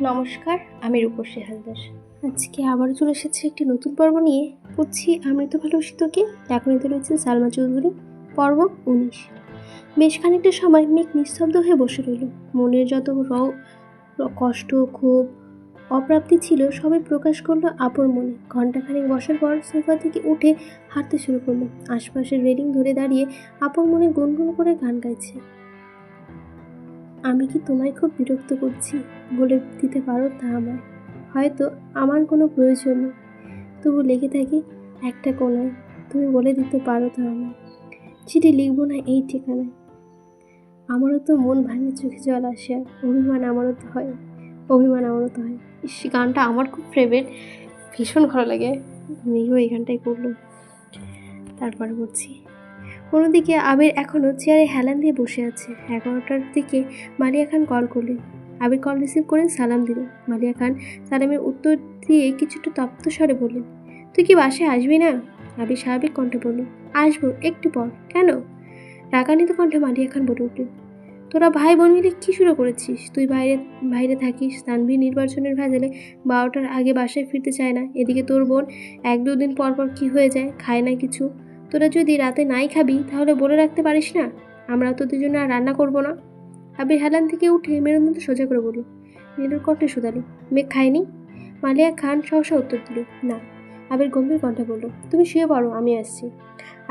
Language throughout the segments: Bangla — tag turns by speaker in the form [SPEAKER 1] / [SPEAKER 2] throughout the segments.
[SPEAKER 1] নমস্কার, আমি রূপসী হালদার। আজকে আবারও চলে এসেছি একটি নতুন পর্ব নিয়ে। পড়ছি আমি তো ভালোবাসি তোকে। লেখনীতে রয়েছেন সালমা চৌধুরী। পর্ব 19। বেশ খানিকটা সময় মেঘ নিস্তব্ধ হয়ে বসে রইল। মনের যত কষ্ট, ক্ষোভ, অপ্রাপ্তি ছিল সবই প্রকাশ করলো আপন মনে। ঘণ্টাখানেক বসার পর সোফা থেকে উঠে হাঁটতে শুরু করলো। আশপাশের রেলিং ধরে দাঁড়িয়ে আপন মনে গুনগুন করে গান গাইছে। আমি কি তোমায় খুব বিরক্ত করছি? বলে দিতে পারো তা আমায়। হয়তো আমার কোনো প্রয়োজন নেই, তবু লেগে থাকি একটা কোণায়। তুমি বলে দিতে পারো তা আমায়। চিঠি লিখবো না এই ঠিকানায়। আমারও তো মন ভাঙে, চোখে জল আসে, আর অভিমান আমারও তো হয়। গানটা আমার খুব ফেভারিট, ভীষণ ভালো লাগে। আমিও এই গানটাই করলাম। তারপরে বলছি, অন্যদিকে আবির এখনও চেয়ারে হেলান দিয়ে বসে আছে। 11টার দিকে মালিয়া খান কল করলেন। আবির কল রিসিভ করে সালাম দিল। মালিয়া খান সালামের উত্তর দিয়ে কিছুটা তপ্ত স্বরে বললেন, তুই কি বাসায় আসবি না? আবির স্বাভাবিক কণ্ঠে বলল, আসবো একটু পর। কেন? রাগান্বিত কণ্ঠে মালিয়া খান বলে উঠলেন, তোরা ভাই বোন মিলে কী শুরু করেছিস? তুই বাইরে থাকিস, তানভীর নির্বাচনের ভেজালে 12টার আগে বাসায় ফিরতে চায় না। এদিকে তোর বোন 1-2 দিন পর পর কী হয়ে যায়, খায় না কিছু। তোরা যদি রাতে নাই খাবি তাহলে বলে রাখতে পারিস না আমরা তোদের জন্য আর রান্না করবো না। আবির হেলান থেকে উঠে মেরুর মতো সোজা করে বলল। মেরুর কণ্ঠে শুধালো, মেঘ খায়নি? মালিয়া খান সহসা উত্তর দিল, না। আবির গম্ভীর কণ্ঠে বলল, তুমি শুয়ে পড়ো, আমি আসছি।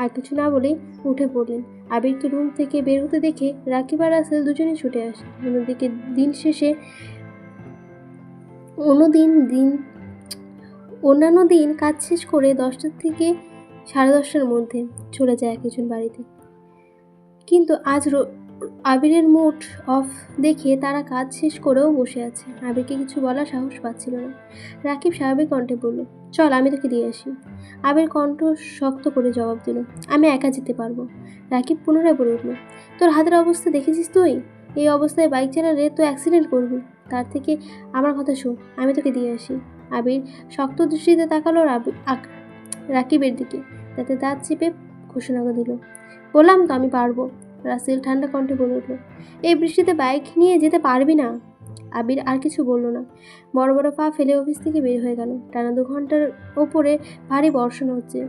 [SPEAKER 1] আর কিছু না বলেই উঠে পড়লেন। আবিরকে রুম থেকে বের হতে দেখে রাকিব আর রাসেল দুজনেই ছুটে আসে। অন্যান্য দিন কাজ শেষ করে 10টা থেকে 10:30টার মধ্যে চলে যায় একজন বাড়িতে, কিন্তু আজ আবিরের মুড অফ দেখে তারা কাজ শেষ করেও বসে আছে। আবিরকে কিছু বলার সাহস পাচ্ছিল না। রাকিব স্বাভাবিক কণ্ঠে বলল, চল আমি তোকে দিয়ে আসি। আবির কণ্ঠ শক্ত করে জবাব দিল, আমি একা যেতে পারবো। রাকিব পুনরায় বলে উঠল, তোর হাতের অবস্থা দেখেছিস তুই? এই অবস্থায় বাইক চালালে তো অ্যাক্সিডেন্ট করবি। তার থেকে আমার কথা শোন, আমি তোকে দিয়ে আসি। আবির শক্ত দৃষ্টিতে তাকালো রাকিবের দিকে, তাতে দাঁত চেপে ঘোষণা দিল, বললাম তো আমি পারবো। রাসেল ঠান্ডা কণ্ঠে বলে উঠল, এই বৃষ্টিতে বাইক নিয়ে যেতে পারবি না। আবির আর কিছু বলল না, বড় বড় পা ফেলে অফিস থেকে বের হয়ে গেল। টানা 2 ঘন্টার ওপরে ভারী বর্ষণ হচ্ছে,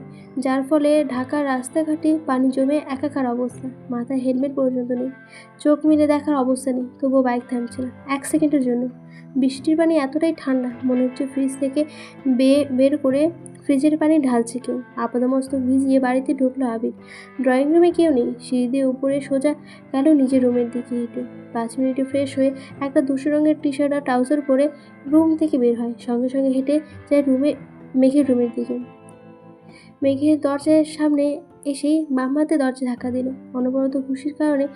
[SPEAKER 1] যার ফলে ঢাকার রাস্তাঘাটে পানি জমে একাকার অবস্থা। মাথায় হেলমেট পর্যন্ত নেই, চোখ মিলে দেখার অবস্থা নেই, তবুও বাইক থামছে না 1 সেকেন্ডের জন্য। বৃষ্টির পানি এতটাই ঠান্ডা, মনে হচ্ছে ফ্রিজ থেকে বের করে ফ্রিজের পানি ঢালছে কেউ। আপাদমস্তক ভিজিয়ে বাড়িতে ঢুকলো আবির। ড্রয়িং রুমে কেউ নেই। সিঁড়ি দিয়ে উপরে সোজা গেল নিজের রুমের দিকে হেঁটে। 5 মিনিটে ফ্রেশ হয়ে একটা ধূসর রঙের টি শার্ট আর ট্রাউজার পরে রুম থেকে বের হয়। সঙ্গে সঙ্গে হেঁটে যায় মেঘের রুমের দিকে। মেঘের দরজার সামনে এসেই বাম হাতে দরজা ধাক্কা দিল। অনবরত খুশির কারণে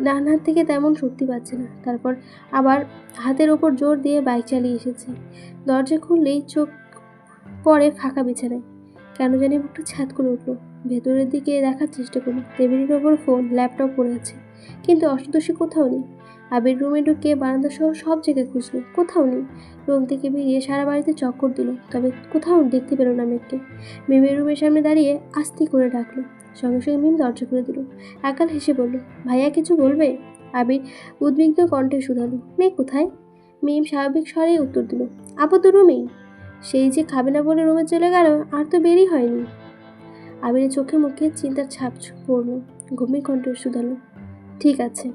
[SPEAKER 1] ডান হাত থেকে তেমন শক্তি পাচ্ছে না। তারপর আবার হাতের ওপর জোর দিয়ে বাইক চালিয়ে এসেছে। দরজা খুললেই চোখ পরে ফাঁকা বিছানায়। কেন জানি বুকটা ছাদ করে উঠল। ভেতরের দিকে দেখার চেষ্টা করল। টেবিলের ওপর ফোন, ল্যাপটপ পড়ে আছে, কিন্তু অষ্টদশী কোথাও নেই। আবির রুমে ঢুকে বারান্দা সহ সব জায়গায় খুঁজল, কোথাও নেই। রুম থেকে বেরিয়ে সারা বাড়িতে চক্কর দিল, তবে কোথাও দেখতে পেল না মেঘকে। মিমের রুমের সামনে দাঁড়িয়ে আস্তে করে ডাকলো। সঙ্গে সঙ্গে মিম দরজা খুলে দিল। আকাল হেসে বলল, ভাইয়া কিছু বলবে? আবির উদ্বিগ্ন কণ্ঠে শুধালো, মেঘ কোথায়? মিম স্বাভাবিক স্বরেই উত্তর দিল, আপু তো রুমেই। সেই যে খাবে না বলে রুমে চলে গেল, আর তো বেরই হয়নি। আবিরের চোখে মুখে চিন্তার ছাপ পড়ল। গম্ভীর কণ্ঠে শুধালো, ঠিক আছে।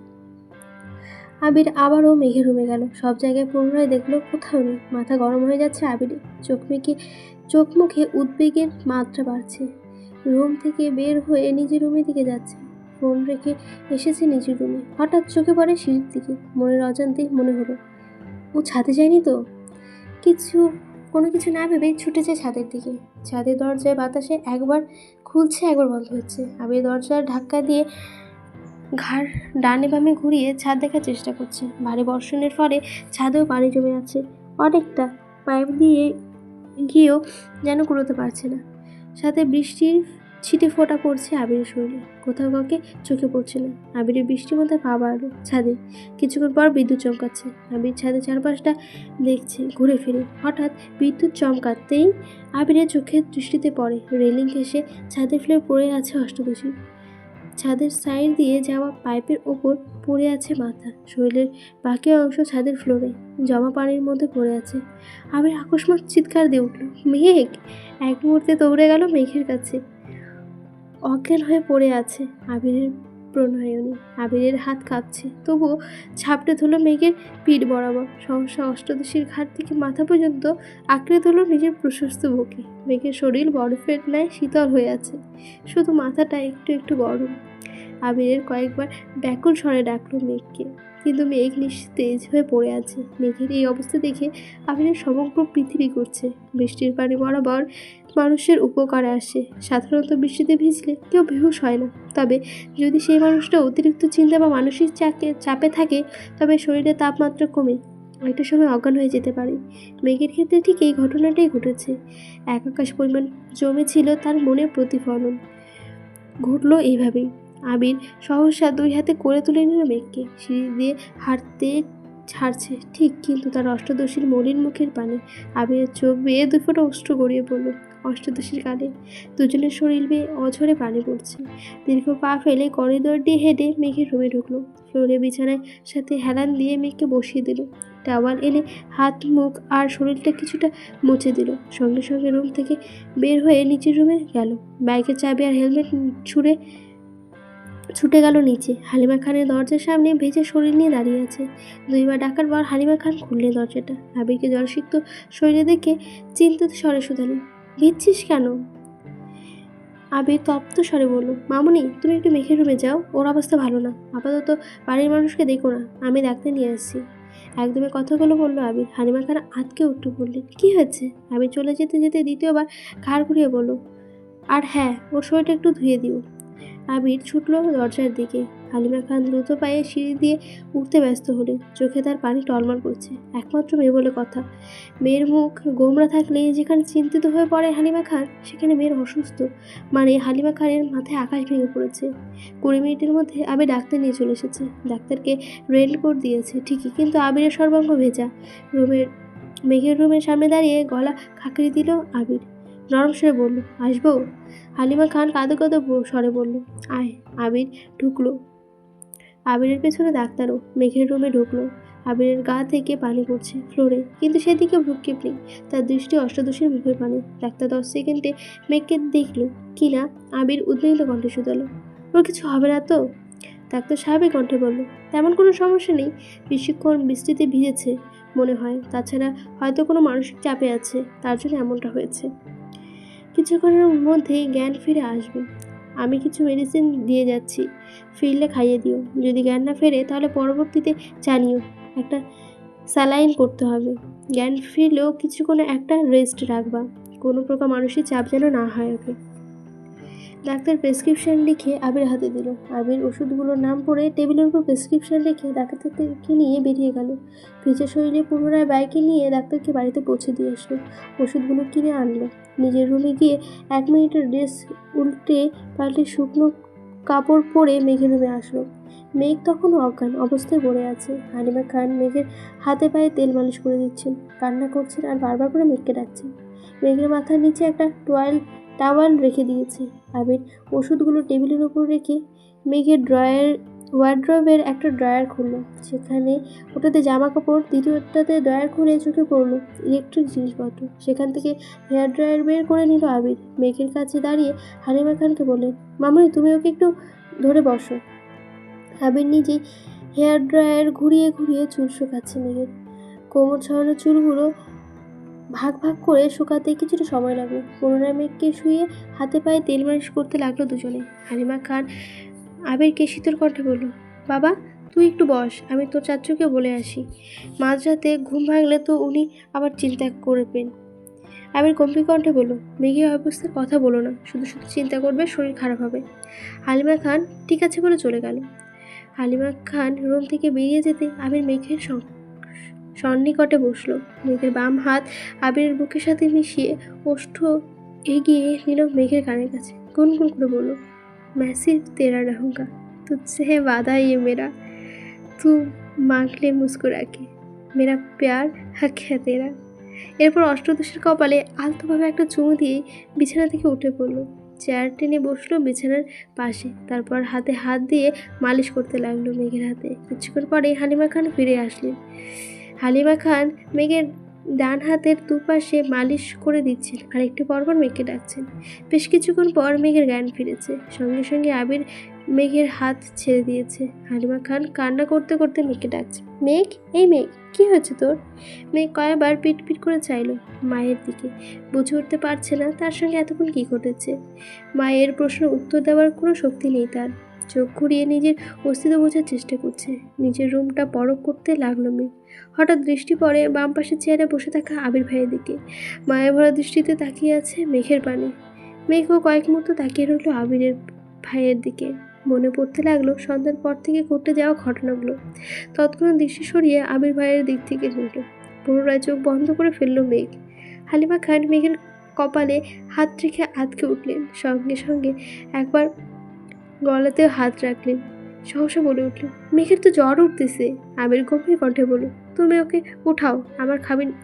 [SPEAKER 1] আবির আবারও মেঘের রুমে গেল। সব জায়গায় পুনরায় দেখলো, কোথাও নেই। মাথা গরম হয়ে যাচ্ছে আবিরের। চোখ মুখে উদ্বেগের মাত্রা বাড়ছে। রুম থেকে বের হয়ে নিজের রুমের দিকে যাচ্ছে। ফোন রেখে এসেছে নিজের রুমে। হঠাৎ চোখে পড়ে সিঁড়ির দিকে। মনের অজান্তেই মনে হলো, ও ছাদে যায়নি তো? কোনো কিছু না ভেবেই ছুটে যায় ছাদের দিকে। ছাদের দরজায় বাতাসে একবার খুলছে, একবার বন্ধ হচ্ছে। আবির দরজার ধাক্কা দিয়ে ঘাড় ডানে বামে ঘুরিয়ে ছাদ দেখার চেষ্টা করছে। ভারী বর্ষণের ফলে ছাদেও পানি জমে আছে অনেকটা। পাইপ দিয়ে গিয়েও যেন কুড়োতে পারছে না। সাথে বৃষ্টির ছিটে ফোঁটা পড়ছে আবিরের শরীরে, কোথাও কাউকে চোখে পড়ছে না। আবিরের বৃষ্টির মধ্যে পা বাড়লো ছাদে। কিছুক্ষণ পর বিদ্যুৎ চমকাচ্ছে। আবির ছাদে চারপাশটা দেখছে ঘুরে ফিরে। হঠাৎ বিদ্যুৎ চমকাতেই আবিরের চোখের দৃষ্টিতে পড়ে রেলিং ঘেঁষে ছাদের ফ্লোরে পড়ে আছে অষ্টদশী। ছাদের সাইড দিয়ে যাওয়া পাইপের ওপর পড়ে আছে মাথা। শরীরের বাকি অংশ ছাদের ফ্লোরে জমা পানির মধ্যে পড়ে আছে। আবির আকস্মাত চিৎকার দিয়ে উঠল, মেঘ! এক মুহূর্তে দৌড়ে গেল মেঘের কাছে। অজ্ঞান হয়ে পড়ে আছে আবিরের প্রণয়নী। আবিরের হাত কাঁপছে, তবুও ঝাপটে ধরল মেঘের পিঠ বরাবর। সহসা অষ্টাদশীর ঘাট থেকে মাথা পর্যন্ত আঁকড়ে ধরল নিজের প্রশস্ত বুকে। মেঘের শরীর বরফের ন্যায় শীতল হয়ে আছে, শুধু মাথাটা একটু একটু গরম। আবিরের কয়েকবার ব্যাকুল স্বরে ডাকল মেঘকে, কিন্তু মেঘ নিস্তেজ হয়ে পড়ে আছে। মেঘের এই অবস্থা দেখে আবিরের সমগ্র পৃথিবী করছে। বৃষ্টির পানি বরাবর মানুষের উপকারে আসে। সাধারণত বৃষ্টিতে ভিজলে কেউ বেহুশ হয় না, তবে যদি সেই মানুষটা অতিরিক্ত চিন্তা বা মানসিক চাপে থাকে, তবে শরীরে তাপমাত্রা কমে একটা সময় অজ্ঞান হয়ে যেতে পারে। মেঘের ক্ষেত্রে ঠিক এই ঘটনাটাই ঘটেছে। এক আকাশ পরিমাণ জমেছিল তার মনে প্রতিফলন ঘটল এইভাবেই। আবির সহসা দুই হাতে করে তুলে নিল মেঘকে। সিঁড়ি দিয়ে হাঁটতে ছাড়ছে ঠিক, কিন্তু তার অষ্টাদশীর মলিন মুখের পানে আবিরের চোখ বেয়ে দুই ফোঁটা অশ্রু গড়িয়ে পড়ল। অষ্টাদশীর কালে দুজনের শরীর বেয়ে অঝরে পানি পড়ছে। দীর্ঘ পা ফেলে করিডোর দিয়ে হেঁটে মেঘের রুমে ঢুকলো। ফ্লোরে বিছানায় সাথে হেলান দিয়ে মেঘকে বসিয়ে দিল। টাওয়াল এনে হাত, মুখ আর শরীরটা কিছুটা মুছে দিল। সঙ্গে সঙ্গে রুম থেকে বের হয়ে নিচের রুমে গেল। বাইকের চাবি আর হেলমেট ছুটে গেল নিচে। হালিমা খানের দরজার সামনে ভেজে শরীর নিয়ে দাঁড়িয়ে আছে। দুইবার ডাকার পর হালিমা খান খুললেন দরজাটা। আবিরকে জলসিক্ত শরীরে দেখে চিন্তিত স্বরে শুধালেন, ভিজছিস কেন? আবির তপ্ত স্বরে বলল, মামুনি, তুমি একটু মেঘের রুমে যাও, ওর অবস্থা ভালো না। আপাতত বাড়ির মানুষকে দেখো না, আমি ডাক্তার নিয়ে আসছি। একদমে কথাগুলো বললো আবির। হালিমা খান আতকে উঠে বললেন, কি হয়েছে? আবির চলে যেতে যেতে দ্বিতীয়বার ঘাড় ঘুরিয়ে বলল, আর হ্যাঁ, ওর শরীরটা একটু ধুয়ে দিও। আবির ছুটল দরজার দিকে। হালিমা খান দ্রুত পায়ে সিঁড়ি দিয়ে উঠতে ব্যস্ত হলেন। চোখে তার পানি টলমল করছে। একমাত্র মেয়ে বলে কথা। মেয়ের মুখ গোমরা থাকলে যেখানে চিন্তিত হয়ে পড়ে হালিমা খান, সেখানে মেয়ের অসুস্থ মানে হালিমা খানের মাথায় আকাশ ভেঙে পড়েছে। 20 মিনিটের মধ্যে আবির ডাক্তার নিয়ে চলে এসেছে। ডাক্তারকে রেইনকোট দিয়েছে ঠিকই, কিন্তু আবিরের সর্বাঙ্গ ভেজা। মেঘের রুমের সামনে দাঁড়িয়ে গলা খাঁকড়ি দিল আবির। নরম স্বরে বলল, আসবো? হালিমা খান কাঁদো কাঁদো স্বরে বলল, আয়। আবির ঢুকলো। আবিরের পেছনে ডাক্তারও মেঘের রুমে ঢুকলো। আবিরের গা থেকে পানি পড়ছে ফ্লোরে, কিন্তু সেদিকে ভ্রুক্ষেপ নেই। তার দৃষ্টি অষ্টাদশীর মুখের পানে। ডাক্তার 10 সেকেন্ডে মেঘকে দেখলো কিনা আবির উদ্বিগ্ন কণ্ঠে শুধালো, ওর কিছু হবে না তো? ডাক্তার স্বাভাবিক কণ্ঠে বলল, তেমন কোনো সমস্যা নেই, বেশিক্ষণ বৃষ্টিতে ভিজেছে মনে হয়, তাছাড়া হয়তো কোনো মানসিক চাপে আছে, তার জন্য এমনটা হয়েছে। কিছুক্ষণের মধ্যেই জ্ঞান ফিরে আসবে। আমি কিছু মেডিসিন দিয়ে যাচ্ছি, ফিরলে খাইয়ে দিও। যদি জ্ঞান না ফেরে তাহলে পরবর্তীতে জানিও, একটা স্যালাইন করতে হবে। জ্ঞান ফিরলেও কিছুক্ষণ একটা রেস্ট রাখবা, কোনো প্রকার মানসিক চাপ যেন না হয় ওকে। ডাক্তার প্রেসক্রিপশন লিখে আবির হাতে দিল। আবির ওষুধগুলোর নাম পড়ে টেবিলের উপর প্রেসক্রিপশন রেখে ডাক্তারকে নিয়ে বেরিয়ে গেল। ভিজে শরীরে পুনরায় বাইকে নিয়ে ডাক্তারকে বাড়িতে পৌঁছে দিয়ে আসলো। ওষুধগুলো কিনে আনলো। নিজের রুমে গিয়ে 1 মিনিটের ড্রেস উল্টে পাল্টে শুকনো কাপড় পরে মেঘের রুমে আসলো। মেঘ তখনও অজ্ঞান অবস্থায় পড়ে আছে। হালিমা খান মেঘের হাতে পায়ে তেল মালিশ করে দিচ্ছেন, কান্না করছেন আর বারবার করে মেঘকে ডাকছেন। মেঘের মাথার নিচে একটা টাওয়াল রেখে দিয়েছে। আবির ওষুধগুলো টেবিলের উপর রেখে মেঘের ওয়ার্ড্রোবের একটা ড্রয়ার খুললো। সেখানে ওটাতে জামা কাপড়, দ্বিতীয়টাতে ড্রয়ার খুলে চোখে পড়লো ইলেকট্রিক জিনিসপত্র। সেখান থেকে হেয়ার ড্রয়ার বের করে নিল আবির। মেঘের কাছে দাঁড়িয়ে হালিমা খানকে বললেন, মামুনি, তুমি ওকে একটু ধরে বসো। আবির নিজেই হেয়ার ড্রয়ার ঘুরিয়ে ঘুরিয়ে চুল শুকাচ্ছে মেঘের। কোমর ছড়ানো চুলগুলো ভাগ ভাগ করে শুকাতে কিছুটা সময় লাগলো। পুনরায় মেঘকে শুয়ে হাতে পায়ে তেল মালিশ করতে লাগলো দুজনে। হালিমা খান আবিরকে শীতল কণ্ঠে বলল, বাবা, তুই একটু বস, আমি তোর চাচুকে বলে আসি। মাঝরাতে ঘুম ভাঙলে তো উনি আবার চিন্তা করবেন। আবির গম্ভীর কণ্ঠে বলল, মেঘের অবস্থার কথা বলো না, শুধু শুধু চিন্তা করবে, শরীর খারাপ হবে। হালিমা খান ঠিক আছে বলে চলে গেল। হালিমা খান রুম থেকে বেরিয়ে যেতে আবির মেঘের সন্নিকটে বসলো। মেঘের বাম হাত আবিরের বুকের সাথে মিশিয়ে ওষ্ঠ এগিয়ে নিল মেঘের কানের কাছে। গুনগুন করে বলল, मैसी तेरा रहूँगा, तुझसे है वादा ये मेरा, तू मांग ले मुस्कुरा के, मेरा प्यार हक है तेरा। এরপর অষ্টদশীর কপালে আলতোভাবে একটা চুমু দিয়ে বিছানা থেকে উঠে পড়ল। চেয়ার টেনে বসলো বিছানার পাশে। তারপর হাতে হাত দিয়ে মালিশ করতে লাগলো মেঘের হাতে। কিছুক্ষণ পরে হালিমা খান ফিরে আসলেন। হালিমা খান মেঘের ডান হাতের দুপাশে মালিশ করে দিচ্ছেন আর একটু পরপর মেঘকে ডাকছেন। বেশ কিছুক্ষণ পর মেঘের জ্ঞান ফিরেছে। সঙ্গে সঙ্গে আবির মেঘের হাত ছেড়ে দিয়েছে। হালিমা খান কান্না করতে করতে মেঘকে ডাকছে, মেঘ, এই মেঘ, কি হয়েছে তোর? মেঘ কয়েকবার পিট করে চাইলো মায়ের দিকে, বুঝে উঠতে পারছে না তার সঙ্গে এতক্ষণ কি ঘটেছে। মায়ের প্রশ্ন উত্তর দেওয়ার কোনো শক্তি নেই তার। চোখ ঘুরিয়ে নিজের অস্তিত্ব বোঝার চেষ্টা করছে। নিজের রুমটা পরখ করতে লাগলো মেঘ। হঠাৎ দৃষ্টি পড়ে বাম পাশের চেয়ারে বসে থাকা আবির ভাইয়ের দিকে। মায়া ভরা দৃষ্টিতে তাকিয়ে আছে মেঘের পানে। মেঘও কয়েক মুহূর্ত তাকিয়ে রইল আবিরের ভাইয়ের দিকে। মনে পড়তে লাগলো সন্ধ্যার পর থেকে ঘটে যাওয়া ঘটনাগুলো। তৎক্ষণাৎ দৃষ্টি সরিয়ে আবির ভাইয়ের দিক থেকে রইল। পুনরায় চোখ বন্ধ করে ফেললো মেঘ। হালিমা খান মেঘের কপালে হাত রেখে আঁতকে উঠলেন। সঙ্গে সঙ্গে একবার গলাতেও হাত রাখলেন। সহসা বলে উঠল, মেঘের তো জ্বর উঠতেছে। আবির গম্ভীর কণ্ঠে বলল, তুমি ওকে উঠাও,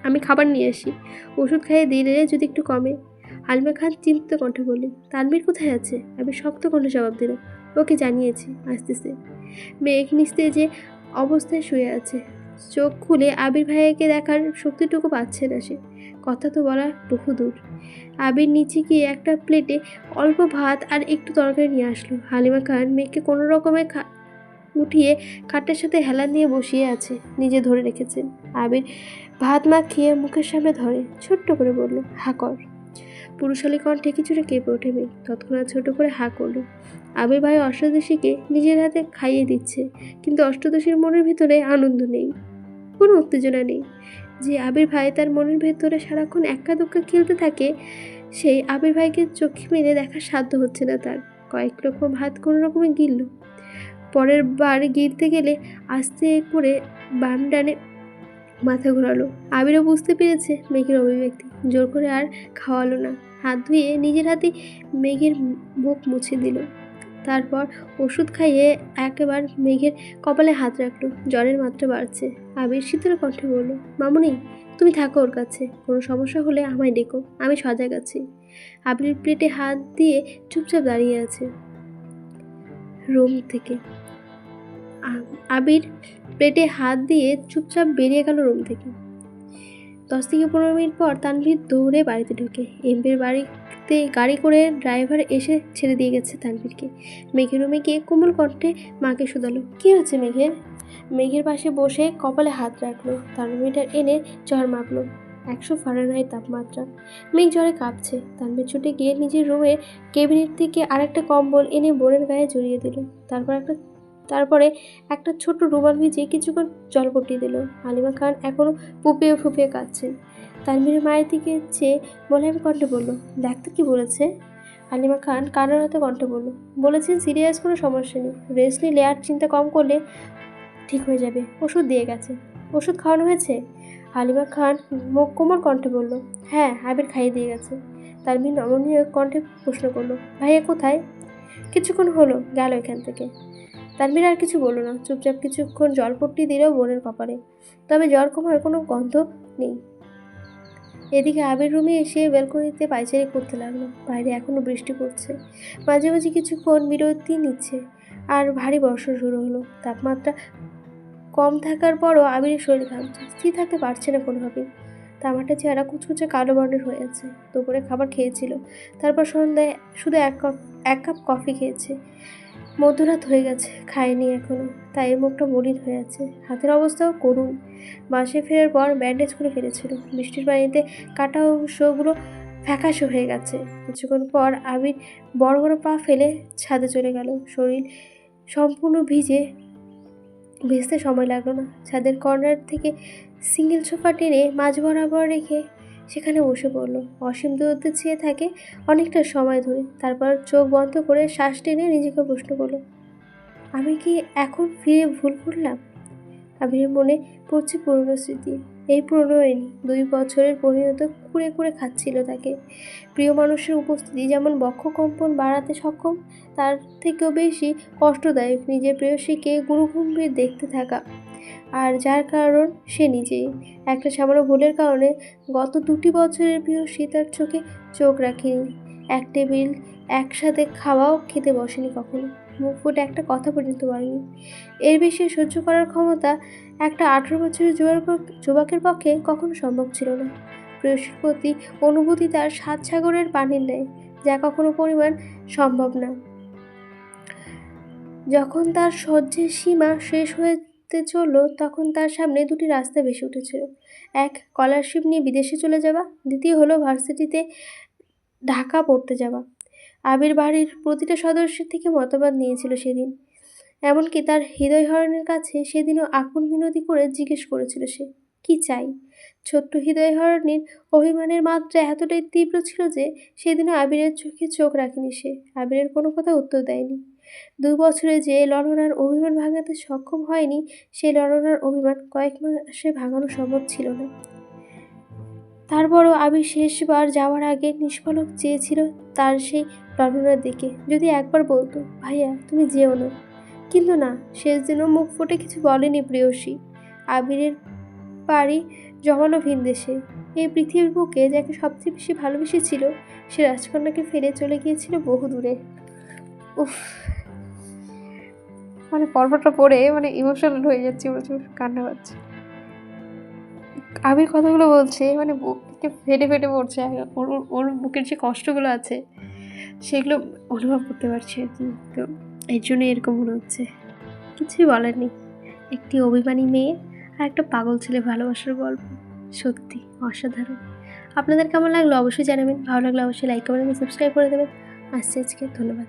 [SPEAKER 1] আমি খাবার নিয়ে আসি। ওষুধ খাইয়ে দিলে যদি একটু কমে। হালিমা খান চিন্তিত কণ্ঠে বললেন, তানভীর কোথায় আছে? আবির শক্ত কণ্ঠে জবাব দিল, ওকে জানিয়েছি, আসতেছে। মেঘ নিস্তেজে অবস্থায় শুয়ে আছে। চোখ খুলে আবির ভাইয়াকে দেখার শক্তিটুকু পাচ্ছে না সে। কথা তো বলা বহু দূর। আবির নিচে গিয়ে একটা প্লেটে অল্প ভাত আর একটু তরকারি নিয়ে আসলো। হালিমা খান মেঘকে কোনো রকমে উঠিয়ে খাটের সাথে হেলান দিয়ে বসিয়ে আছে, নিজে ধরে রেখেছেন। আবির ভাত মাখিয়ে মুখের সামনে ধরে ছোট্ট করে বলল, হা কর। পুরুষালী কণ্ঠে কিছুটা কেঁপে ওঠে মেঘ। তৎক্ষণাৎ ছোট করে হা করল। আবির ভাই অষ্টাদশীকে নিজের হাতে খাইয়ে দিচ্ছে, কিন্তু অষ্টাদশীর মনের ভিতরে আনন্দ নেই, কোনো উত্তেজনা নেই। যে আবির ভাই তার মনের ভেতরে সারাক্ষণ এক্কা দোক্কা খেলতে থাকে, সেই আবির ভাইকে চোখে মেরে দেখার সাধ্য হচ্ছে না তার। কয়েক রকম ভাত কোনো রকমে গিলল। পরের বার গিলতে গেলে আস্তে করে বাম ডানে মাথা ঘোরালো। আবিরও বুঝতে পেরেছে মেঘের অভিব্যক্তি। জোর করে আর খাওয়ালো না। হাত ধুয়ে নিজের হাতে মেঘের মুখ মুছে দিল। তারপর ওষুধ খাইয়ে একেবার মেঘের কপালে হাত রাখলো। জ্বরের মাত্রা বাড়ছে। আবির শীতল কণ্ঠে বলল, মামুনি, তুমি থাকো ওর কাছে, কোনো সমস্যা হলে আমায় ডেকো, আমি সজাগ আছি। আবির প্লেটে হাত দিয়ে চুপচাপ দাঁড়িয়ে আছে রুম থেকে। আবির প্লেটে হাত দিয়ে চুপচাপ বেরিয়ে গেল রুম থেকে। 10 থেকে 15 মিনিট পর তানভীর দৌড়ে বাড়িতে ঢোকে। এমবির বাড়িতে গাড়ি করে ড্রাইভার এসে ছেড়ে দিয়ে গেছে তানভীরকে। মেঘের রুমে গিয়ে কোমল কণ্ঠে মাকে শুধালো, কী হচ্ছে মেঘের? মেঘের পাশে বসে কপালে হাত রাখলো। থার্মোমিটার এনে জ্বর মাপলো। 100 ফারেনহাইট তাপমাত্রা। মেঘ জ্বরে কাঁপছে। তানভীর ছুটে গিয়ে নিজের রুমের ক্যাবিনেট থেকে আরেকটা কম্বল এনে বোনের গায়ে জড়িয়ে দিল। তারপরে একটা ছোট রুমাল ভিজিয়ে কিছুক্ষণ জলপট্টি দিল। হালিমা খান এখনো ফুপিয়ে ফুপিয়ে কাঁদছেন। তানভীরের মায়ের দিকে চেয়ে মোলায়েম কণ্ঠে বলল, ডাক্তার কি বলেছে? হালিমা খান কান্নারত কণ্ঠে বলল, বলেছেন সিরিয়াস কোনো সমস্যা নেই, রেস্ট নিলে আর চিন্তা কম করলে ঠিক হয়ে যাবে। ওষুধ দিয়ে গেছে। ওষুধ খাওয়ানো হয়েছে? হালিমা খান মুখ কোমল কণ্ঠে বলল, হ্যাঁ, আবির খাইয়ে দিয়ে গেছে। তানভীর নমনীয় কণ্ঠে প্রশ্ন করল, ভাইয়া কোথায়? কিছুক্ষণ হলো গেল এখান থেকে। তানভীর আর কিছু বলল না। চুপচাপ কিছুক্ষণ জলপট্টি দিলেও বোনের কপালে, তবে জ্বর কমার কোনো গন্ধ নেই। এদিকে আবির রুমে এসে ব্যালকনিতে পায়চারি করতে লাগলো। বাইরে এখনো বৃষ্টি পড়ছে। মাঝে মাঝে কিছুক্ষণ বিরতি নিচ্ছে। আর ভারী বর্ষা শুরু হলো। তাপমাত্রা কম থাকার পরও আবিরের শরীর ঘামছে, স্থির থাকতে পারছে না কোনোভাবেই। তামাটা চেহারা কুচকুচে কালো বর্ণের হয়ে আছে। দুপুরে খাবার খেয়েছিল, তারপর সন্ধ্যায় শুধু এক কাপ কফি খেয়েছে। মধ্যরাত হয়ে গেছে, খায়নি এখনো, তাই মুখটা মলিন হয়ে আছে। হাতের অবস্থাও করুণ। বাসে ফেরার পর ব্যান্ডেজ করে ফেলেছিল। বৃষ্টির পানিতে কাটা অংশগুলো ফ্যাকাশে হয়ে গেছে। কিছুক্ষণ পর আবির বড় বড় পা ফেলে ছাদে চলে গেল। শরীর সম্পূর্ণ ভিজতে সময় লাগলো না। ছাদের কর্নার থেকে সিঙ্গেল সোফা টেনে মাঝ বরাবর রেখে সেখানে বসে পড়ল। অসীম দূরত্বে চেয়ে থাকে অনেকটা সময় ধরে। তারপর চোখ বন্ধ করে শ্বাস টেনে নিজেকে প্রশ্ন করলো, আমি কি এখন ফিরে ভুল করলাম? আবিরের মনে পড়ছে পুরনো স্মৃতি। এই প্রণয়িনী 2 বছরের পরিণত কুড়ে কুড়ে খাচ্ছিল তাকে। প্রিয় মানুষের উপস্থিতি যেমন বক্ষকম্পন বাড়াতে সক্ষম, তার থেকেও বেশি কষ্টদায়ক নিজের প্রেয়সীকে গুরুগম্ভীর দেখতে থাকা। আর যার কারণ সে নিজেই। একটা সামান্য ভুলের কারণে গত 2টি বছরের প্রেয়সী তার চোখে চোখ রাখেনি। এক টেবিল একসাথে খাওয়াও খেতে বসেনি কখনো, মুখ ফুটে একটা কথা পর্যন্ত বলেনি। এর বেশি সহ্য করার ক্ষমতা একটা 18 বছরের যুবকের পক্ষে কখনো সম্ভব ছিল না। প্রেয়সীর প্রতি অনুভূতি তার 7 সাগরের পানির ন্যায়, যা কখনো পরিমাণ সম্ভব না। যখন তার সহ্যের সীমা শেষ হতে চলল, তখন তার সামনে দুটি রাস্তা ভেসে উঠেছিল। এক, স্কলারশিপ নিয়ে বিদেশে চলে যাওয়া, দ্বিতীয় হলো ভার্সিটিতে ঢাকা পড়তে যাওয়া। আবির বাড়ির প্রতিটা সদস্যের থেকে মতামত নিয়েছিল সেদিন। এমনকি তার হৃদয়হরণের কাছে সেদিনও আকুল মিনতি করে জিজ্ঞেস করেছিল সে কি চাই। ছোট্ট হৃদয়হরণীর অভিমানের মাত্রা এতটাই তীব্র ছিল যে সেদিনও আবিরের চোখে চোখ রাখেনি সে। আবিরের কোনো কথা উত্তর দেয়নি। 2 বছরে যে ললনার অভিমান ভাঙাতে সক্ষম হয়নি, সেই ললনার অভিমান কয়েক মাসে ভাঙানো সম্ভব ছিল না। তারপরও আবির শেষবার যাওয়ার আগে নিষ্পলক চেয়েছিল তার সেই ললনার দিকে। যদি একবার বলতো, ভাইয়া তুমি যেও না। কিন্তু না, শেষ দিনও মুখ ফুটে কিছু বলেনি প্রেয়সী। আবিরের বাড়ি জমানো ভিনদেশে। এই পৃথিবীর বুকে যাকে সবচেয়ে বেশি ভালোবেসেছিল, সে রাজকন্যাকে ফেলে চলে গিয়েছিল বহু দূরে। উফ, মানে পর্বটা পড়ে ইমোশনাল হয়ে যাচ্ছে, প্রচুর কান্না পাচ্ছে। আবির কথাগুলো বলছে বুক থেকে ফেটে ফেটে পড়ছে। ওর ওর বুকের যে কষ্টগুলো আছে সেগুলো অনুভব করতে পারছি আর কি। তো এর জন্য এরকম মনে হচ্ছে। কিছুই বলার নেই। একটি অভিমানী মেয়ে আর একটা পাগল ছেলে ভালোবাসার গল্প সত্যি অসাধারণ। আপনাদের কেমন লাগলো অবশ্যই জানাবেন। ভালো লাগলে অবশ্যই লাইক কমেন্ট এবং সাবস্ক্রাইব করে দেবেন। আজকে ধন্যবাদ।